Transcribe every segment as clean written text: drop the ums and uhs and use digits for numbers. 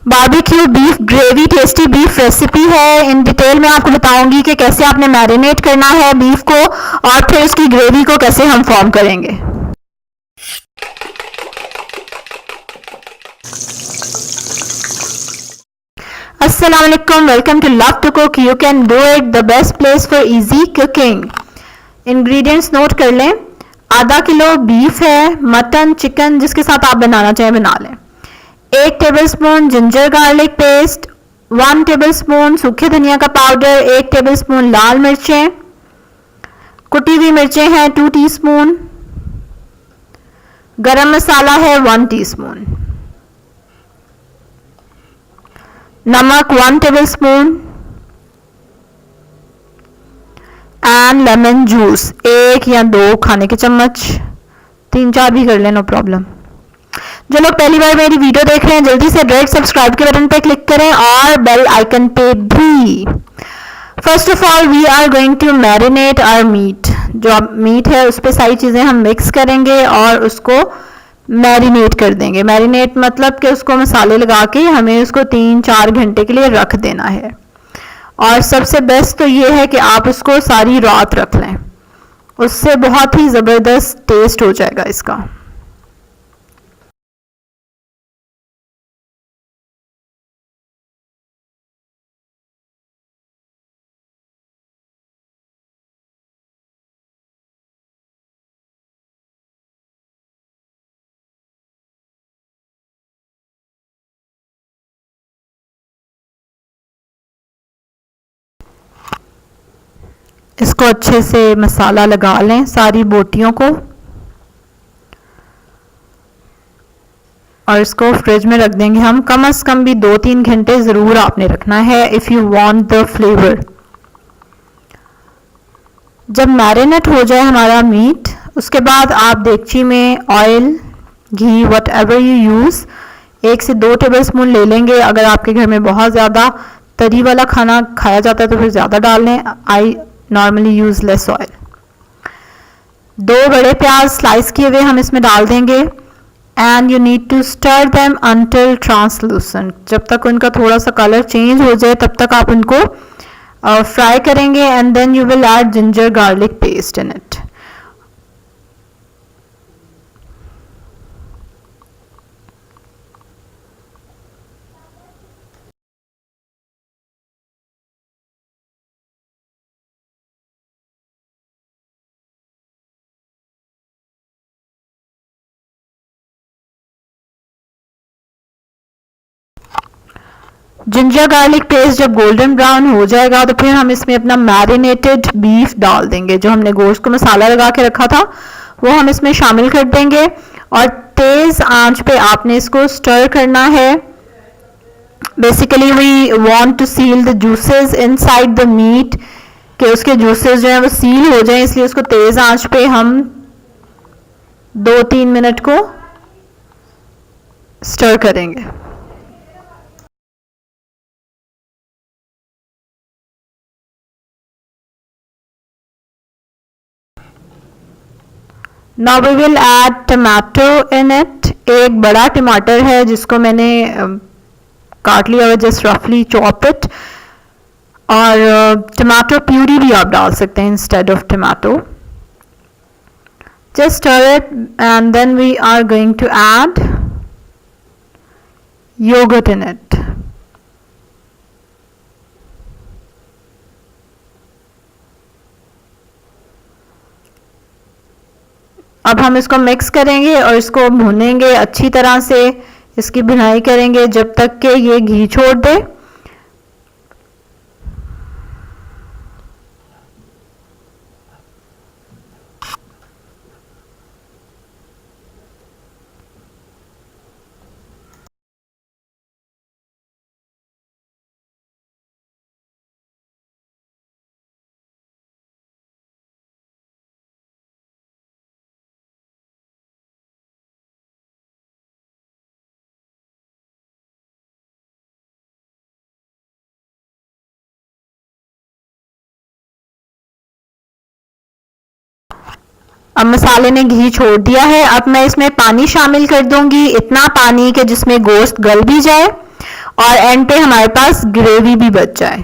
Barbecue beef gravy tasty beef recipe है। In detail में आपको बताऊंगी कि कैसे आपने मैरिनेट करना है बीफ को और फिर उसकी ग्रेवी को कैसे हम फॉर्म करेंगे। अस्सलाम वालेकुम, welcome to love to cook, you can do it, the best place for easy cooking. Ingredients note कर लें। आधा किलो बीफ है, मटन चिकन जिसके साथ आप बनाना चाहें बना लें। 1 tablespoon ginger garlic paste, 1 tablespoon सूखे धनिया का पाउडर, 1 टेबलस्पून लाल मिर्चें, कुटी हुई मिर्चें हैं 2 टीस्पून, गरम मसाला है 1 टीस्पून, नमक 1 टेबलस्पून एंड लेमन जूस 1 या 2 खाने के चम्मच, 3-4 भी कर लें, नो प्रॉब्लम। जो लोग पहली बार मेरी वीडियो देख रहे हैं जल्दी से रेड सब्सक्राइब के बटन पे क्लिक करें और बेल आइकन पे भी। First of all we are going to marinate our meat. जो मीट है उस पर सारी चीज़ें हम मिक्स करेंगे और उसको मैरिनेट कर देंगे। मैरिनेट मतलब कि उसको मसाले लगा के हमें उसको 3-4 घंटे के लिए रख देना है। और सबसे बेस्ट तो ये है कि आप उसको सारी रात रख लें, उससे बहुत ही ज़बरदस्त टेस्ट हो जाएगा इसका। इसको अच्छे से मसाला लगा लें सारी बोटियों को और इसको फ्रिज में रख देंगे हम। कम से कम भी 2-3 घंटे ज़रूर आपने रखना है if you want the flavour. जब मैरिनेट हो जाए हमारा मीट, उसके बाद आप देगची में oil ghee what ever you use 1 से 2 टेबलस्पून ले लेंगे। अगर आपके घर में बहुत ज़्यादा तरी वाला खाना खाया जाता है तो फिर ज़्यादा डाल लें। I normally use less oil. 2 बड़े प्याज स्लाइस किए हुए हम इसमें डाल देंगे and you need to stir them until translucent. जब तक उनका थोड़ा सा कलर चेंज हो जाए तब तक आप उनको फ्राई करेंगे and then you will add ginger garlic paste in it. Ginger garlic paste जब गोल्डन ब्राउन हो जाएगा तो फिर हम इसमें अपना मैरिनेटेड बीफ डाल देंगे। जो हमने गोश्त को मसाला लगा के रखा था वो हम इसमें शामिल कर देंगे और तेज आंच पे आपने इसको स्टर करना है। Basically we want to seal the juices inside the meat, कि उसके जूसेस जो है वो सील हो जाए, इसलिए उसको तेज आंच पे हम 2-3 मिनट को स्टर करेंगे। Now we will add tomato in it. एक बड़ा टमाटर है जिसको मैंने काट लिया हुआ, जस्ट रफली चॉप इट। और टमाटो प्यूरी भी आप डाल सकते हैं instead of tomato. Just stir it and then we are going to add yoghurt in it. अब हम इसको मिक्स करेंगे और इसको भूनेंगे अच्छी तरह से। इसकी भुनाई करेंगे जब तक कि ये घी छोड़ दे। अब मसाले ने घी छोड़ दिया है। अब मैं इसमें पानी शामिल कर दूंगी, इतना पानी कि जिसमें गोश्त गल भी जाए और एंड पे हमारे पास ग्रेवी भी बच जाए।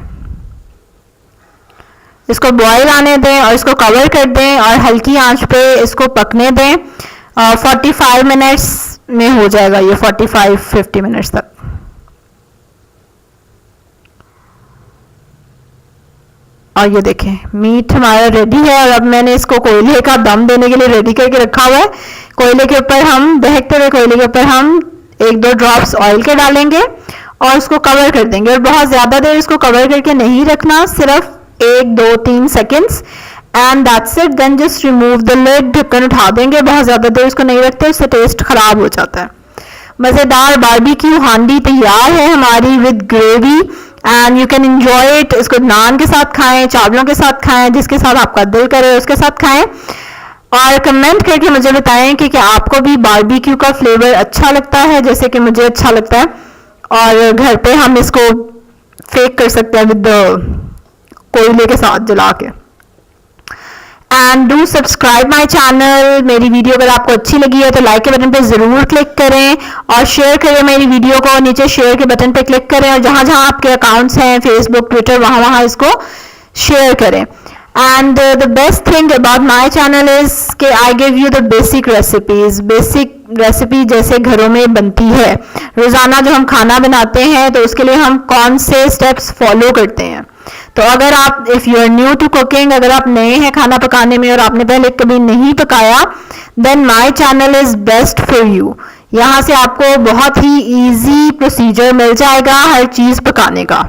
इसको बॉईल आने दें और इसको कवर कर दें और हल्की आंच पे इसको पकने दें। 45 मिनट्स में हो जाएगा ये, 45-50 मिनट्स तक। और ये देखें मीट हमारा रेडी है। और अब मैंने इसको कोयले का दम देने के लिए रेडी करके रखा हुआ है। कोयले के ऊपर हम, दहकते हुए कोयले के ऊपर हम 1-2 ड्रॉप्स ऑयल के डालेंगे और उसको कवर कर देंगे। और बहुत ज़्यादा देर इसको कवर करके नहीं रखना, सिर्फ 1-2-3 seconds, and that's it. Then just remove the lid, ढक्कन उठा देंगे। बहुत ज़्यादा देर इसको नहीं रखते, उससे टेस्ट खराब हो जाता है। मज़ेदार बारबेक्यू हांडी तैयार है हमारी with gravy, and you can enjoy it. इसको नान के साथ खाएं, चावलों के साथ खाएं, जिसके साथ आपका दिल करे उसके साथ खाएं। और कमेंट करके मुझे बताएं कि क्या आपको भी बारबेक्यू का फ्लेवर अच्छा लगता है जैसे कि मुझे अच्छा लगता है। और घर पे हम इसको फेक कर सकते हैं विद कोयले के साथ जला के। And do subscribe my channel. मेरी वीडियो अगर आपको अच्छी लगी है तो लाइक के बटन पे ज़रूर क्लिक करें और शेयर करें मेरी वीडियो को। नीचे शेयर के बटन पे क्लिक करें और जहाँ जहाँ आपके अकाउंट्स हैं, फेसबुक, ट्विटर, वहाँ वहाँ इसको शेयर करें। And the best thing about my channel is कि I give you the basic recipes. Basic recipe जैसे घरों में बनती है, रोज़ाना जो हम खाना बनाते हैं तो उसके लिए हम कौन से स्टेप्स फॉलो करते हैं। तो अगर आप, if you are new to cooking, अगर आप नए हैं खाना पकाने में और आपने पहले कभी नहीं पकाया, then my channel is best for you. यहाँ से आपको बहुत ही ईजी प्रोसीजर मिल जाएगा हर चीज़ पकाने का।